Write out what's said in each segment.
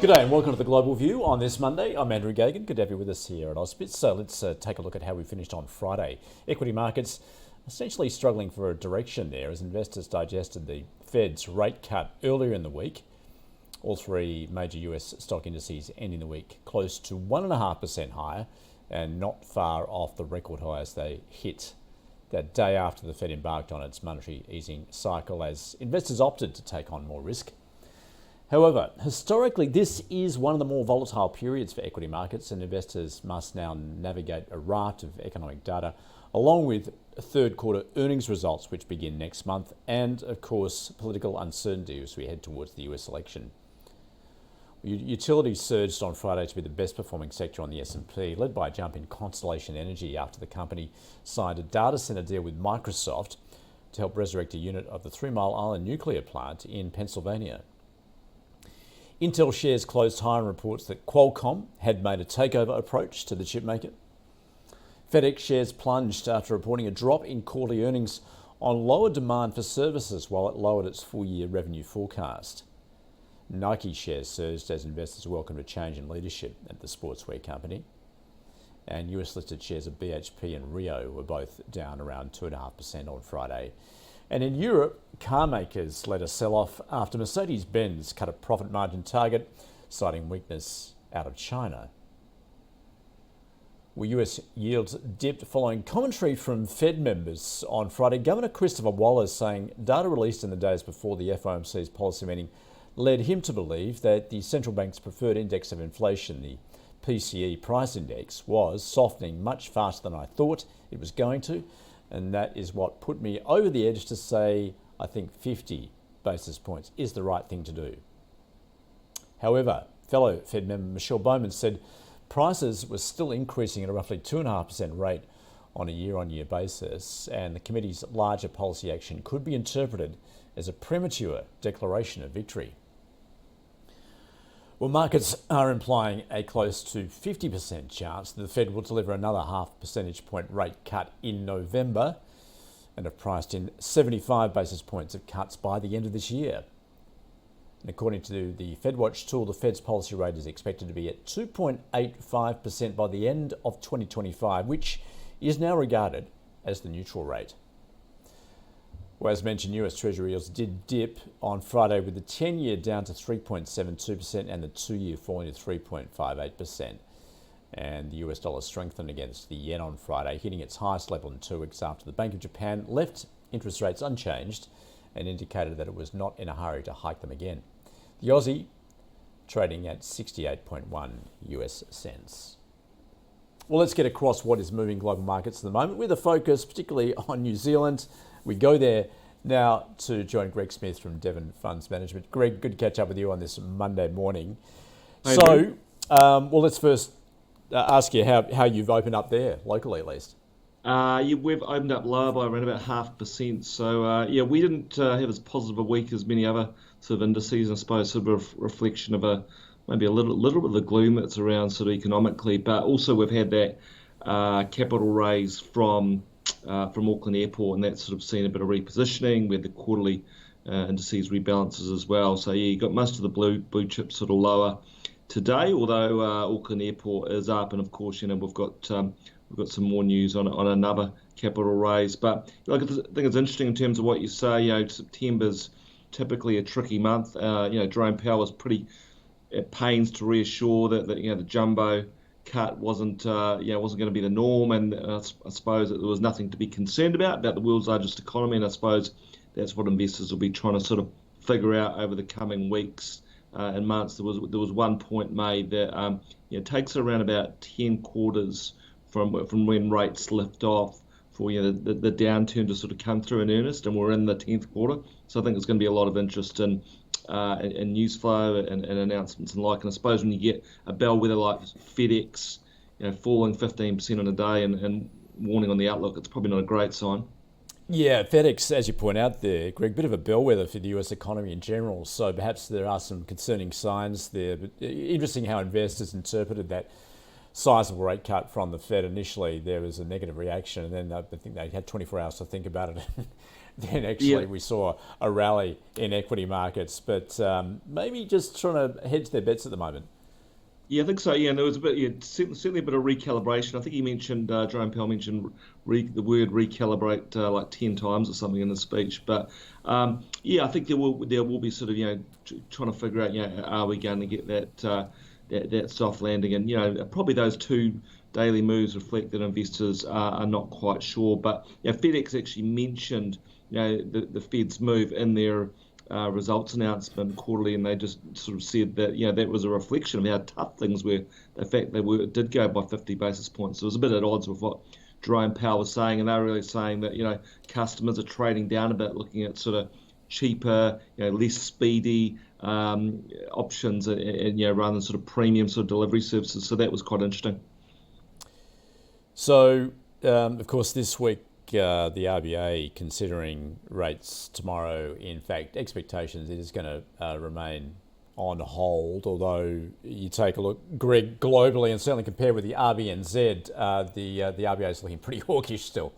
G'day and welcome to the Global View on this Monday. I'm Andrew Gagan. Good to have you with us here at ausbiz. So let's take a look at how we finished on Friday. Equity markets essentially struggling for a direction there as investors digested the Fed's rate cut earlier in the week. All three major US stock indices ending the week close to 1.5% higher and not far off the record highs they hit that day after the Fed embarked on its monetary easing cycle as investors opted to take on more risk. However, historically, this is one of the more volatile periods for equity markets, and investors must now navigate a raft of economic data, along with third quarter earnings results, which begin next month, and of course, political uncertainty as we head towards the US election. Utilities surged on Friday to be the best performing sector on the S&P, led by a jump in Constellation Energy after the company signed a data center deal with Microsoft to help resurrect a unit of the 3 Mile Island nuclear plant in Pennsylvania. Intel shares closed higher on reports that Qualcomm had made a takeover approach to the chipmaker. Fedex shares plunged after reporting a drop in quarterly earnings on lower demand for services while it lowered its full-year revenue forecast. Nike shares surged as investors welcomed a change in leadership at the sportswear company. And US-listed shares of BHP and Rio were both down around 2.5% on Friday. And in Europe, car makers led a sell-off after Mercedes-Benz cut a profit margin target, citing weakness out of China. Well, US yields dipped following commentary from Fed members on Friday. Governor Christopher Waller saying data released in the days before the FOMC's policy meeting led him to believe that the central bank's preferred index of inflation, the PCE price index, was softening much faster than I thought it was going to. And that is what put me over the edge to say I think 50 basis points is the right thing to do. However, fellow Fed member Michelle Bowman said prices were still increasing at a roughly 2.5% rate on a year-on-year basis, and the committee's larger policy action could be interpreted as a premature declaration of victory. Well, markets are implying a close to 50% chance that the Fed will deliver another half percentage point rate cut in November and have priced in 75 basis points of cuts by the end of this year. And according to the FedWatch tool, the Fed's policy rate is expected to be at 2.85% by the end of 2025, which is now regarded as the neutral rate. Well, as mentioned, US Treasury yields did dip on Friday with the 10-year down to 3.72% and the 2-year falling to 3.58%. And the US dollar strengthened against the yen on Friday, hitting its highest level in 2 weeks after the Bank of Japan left interest rates unchanged and indicated that it was not in a hurry to hike them again. The Aussie trading at 68.1 US cents. Well, let's get across what is moving global markets at the moment with a focus particularly on New Zealand. We go there now to join Greg Smith from Devon Funds Management. Greg, good to catch up with you on this Monday morning. Well, let's first ask you how you've opened up there, locally at least. We've opened up lower by around about 0.5%. So, we didn't have as positive a week as many other sort of indices, I suppose, sort of a reflection of maybe a little bit of the gloom that's around sort of economically. But also we've had that capital raise from Auckland Airport, and that's sort of seen a bit of repositioning with the quarterly indices rebalances as well. So you got most of the blue chips sort of lower today, although Auckland Airport is up, and of course we've got some more news on another capital raise. But I think it's interesting in terms of what you say. September's typically a tricky month. Jerome Powell was pretty at pains to reassure that the jumbo cut wasn't going to be the norm, and I suppose that there was nothing to be concerned about the world's largest economy, and I suppose that's what investors will be trying to sort of figure out over the coming weeks and months. There was one point made that it takes around about 10 quarters from when rates lift off for the downturn to sort of come through in earnest, and we're in the 10th quarter, so I think there's going to be a lot of interest in news flow and announcements and like. And I suppose when you get a bellwether like Fedex, falling 15% on a day and warning on the outlook, it's probably not a great sign. Yeah, Fedex, as you point out there, Greg, bit of a bellwether for the US economy in general. So perhaps there are some concerning signs there. But interesting how investors interpreted that sizable rate cut from the Fed. Initially, there was a negative reaction, and then I think they had 24 hours to think about it. Then Yeah, actually we saw a rally in equity markets, but maybe just trying to hedge their bets at the moment. yeah, I think so. Yeah, and there was a bit, yeah, certainly a bit of recalibration. I think he mentioned, Jerome Powell mentioned the word recalibrate like 10 times or something in the speech. But yeah, I think there will be sort of, trying to figure out, are we going to get that soft landing? And, probably those two daily moves reflect that investors are not quite sure. But, Fedex actually mentioned, the Fed's move in their results announcement quarterly, and they just sort of said that that was a reflection of how tough things were. The fact did go by 50 basis points. So it was a bit at odds with what Jerome Powell was saying, and they were really saying that customers are trading down a bit, looking at sort of cheaper, less speedy options, and rather than sort of premium sort of delivery services. So that was quite interesting. So, of course, this week the RBA considering rates tomorrow. In fact, expectations it is going to remain on hold. Although you take a look, Greg, globally, and certainly compared with the RBNZ, the RBA is looking pretty hawkish still.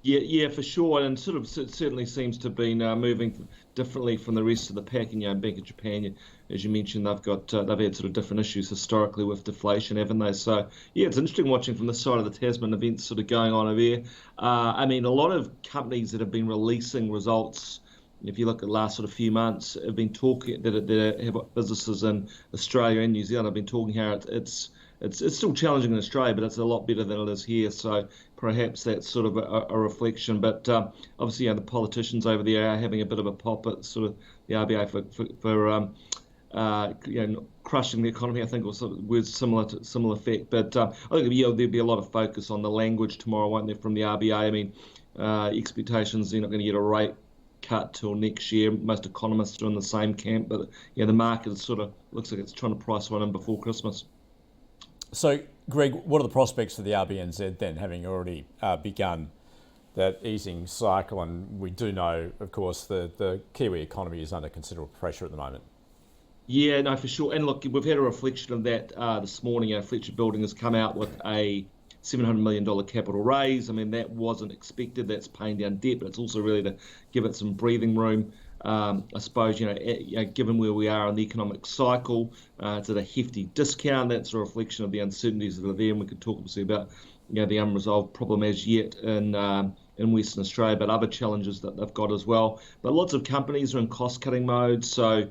Yeah, for sure, and sort of certainly seems to have been moving differently from the rest of the pack. And Bank of Japan, as you mentioned, they've had sort of different issues historically with deflation, haven't they? So yeah, it's interesting watching from the side of the Tasman events sort of going on over there. I mean, a lot of companies that have been releasing results, if you look at the last sort of few months, have been talking that have businesses in Australia and New Zealand have been talking how it's still challenging in Australia, but it's a lot better than it is here. So perhaps that's sort of a reflection. But obviously, the politicians over there are having a bit of a pop at sort of the RBA for crushing the economy. I think, or sort of words similar effect. But I think there'll be a lot of focus on the language tomorrow, won't there, from the RBA? I mean, expectations they're not going to get a rate cut till next year. Most economists are in the same camp, but the market sort of looks like it's trying to price one in before Christmas. So, Greg, what are the prospects for the RBNZ then, having already begun that easing cycle? And we do know, of course, the Kiwi economy is under considerable pressure at the moment. Yeah, no, for sure. And look, we've had a reflection of that this morning. Fletcher Building has come out with a $700 million capital raise. I mean, that wasn't expected. That's paying down debt, but it's also really to give it some breathing room. I suppose, given where we are in the economic cycle, it's at a hefty discount. That's a reflection of the uncertainties that are there. And we could talk obviously about, the unresolved problem as yet in Western Australia, but other challenges that they've got as well. But lots of companies are in cost-cutting mode. So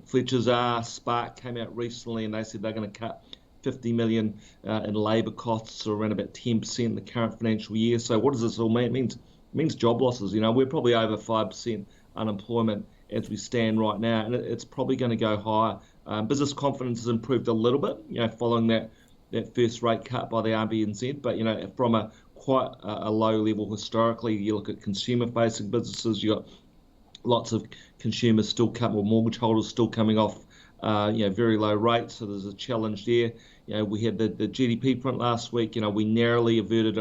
Fletcher's Spark came out recently and they said they're going to cut 50 million in labour costs, or around about 10% in the current financial year. So what does this all mean? It means job losses. We're probably over 5% unemployment as we stand right now, and it's probably going to go higher. Business confidence has improved a little bit, following that first rate cut by the RBNZ, but from a quite a low level historically. You look at consumer-facing businesses, you got lots of consumers still mortgage holders still coming off, very low rates. So there's a challenge there. We had the GDP print last week. We narrowly averted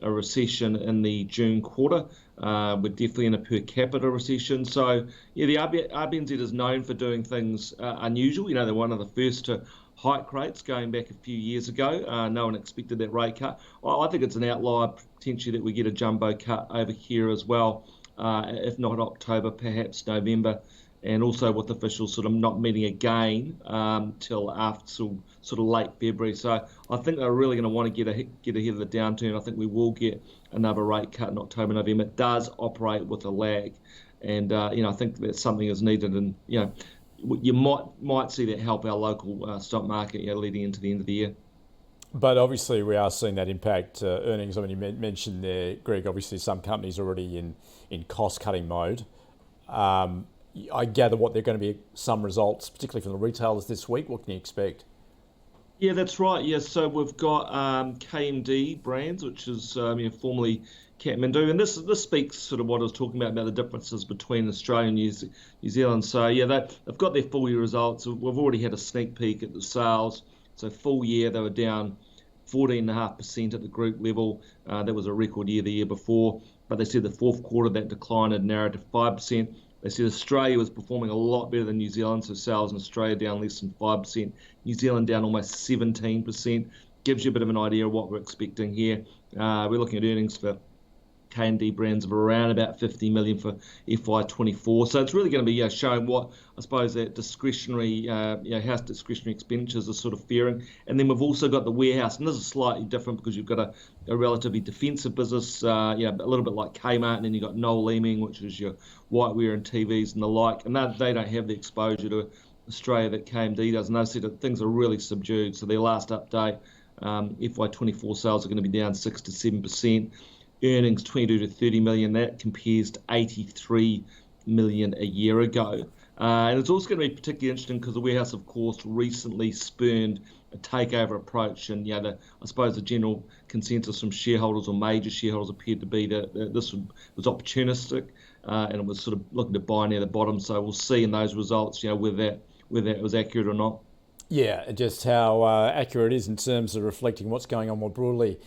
a recession in the June quarter. We're definitely in a per capita recession. So, the RBNZ is known for doing things unusual. They're one of the first to hike rates going back a few years ago. No one expected that rate cut. I think it's an outlier potentially that we get a jumbo cut over here as well, if not October, perhaps November. And also with officials sort of not meeting again till after sort of late February. So I think they're really going to want to get ahead of the downturn. I think we will get another rate cut in October, November. It does operate with a lag, and I think that something is needed. And you might see that help our local stock market leading into the end of the year. But obviously we are seeing that impact earnings. I mean, you mentioned there, Greg, obviously some companies are already in cost-cutting mode. I gather what they're going to be some results, particularly from the retailers this week. What can you expect? Yeah, that's right. Yeah, so we've got KMD Brands, which is formerly Kathmandu, and this speaks sort of what I was talking about the differences between Australia and New Zealand. So yeah, they've got their full year results. We've already had a sneak peek at the sales. So full year they were down 14.5% at the group level. That was a record year the year before, but they said the fourth quarter that decline had narrowed to 5%. They said Australia was performing a lot better than New Zealand, so sales in Australia down less than 5%, New Zealand down almost 17%. Gives you a bit of an idea of what we're expecting here. We're looking at earnings for K&D brands of around about 50 million for FY24. So it's really going to be showing what I suppose that discretionary, house discretionary expenditures are sort of faring. And then we've also got the warehouse, and this is slightly different because you've got a relatively defensive business, a little bit like Kmart, and then you've got Noel Leeming, which is your whiteware and TVs and the like, and they don't have the exposure to Australia that KMD does, and they said that things are really subdued. So their last update, FY24 sales are going to be down 6 to 7%. Earnings 22 to 30 million. That compares to 83 million a year ago. And it's also going to be particularly interesting because the warehouse, of course, recently spurned a takeover approach, and I suppose the general consensus from shareholders or major shareholders appeared to be that this was opportunistic, and it was sort of looking to buy near the bottom. So we'll see in those results, whether that was accurate or not. Yeah, just how accurate it is in terms of reflecting what's going on more broadly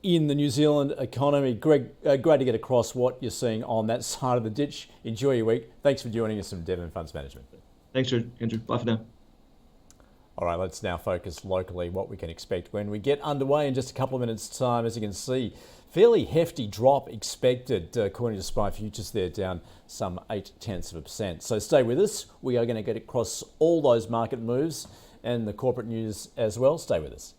in the New Zealand economy. Greg, great to get across what you're seeing on that side of the ditch. Enjoy your week. Thanks for joining us from Devon Funds Management. Thanks, Andrew. Bye for now. All right, let's now focus locally what we can expect when we get underway in just a couple of minutes' time. As you can see, fairly hefty drop expected, according to SPI Futures. They're down some 0.8%. So stay with us. We are going to get across all those market moves and the corporate news as well. Stay with us.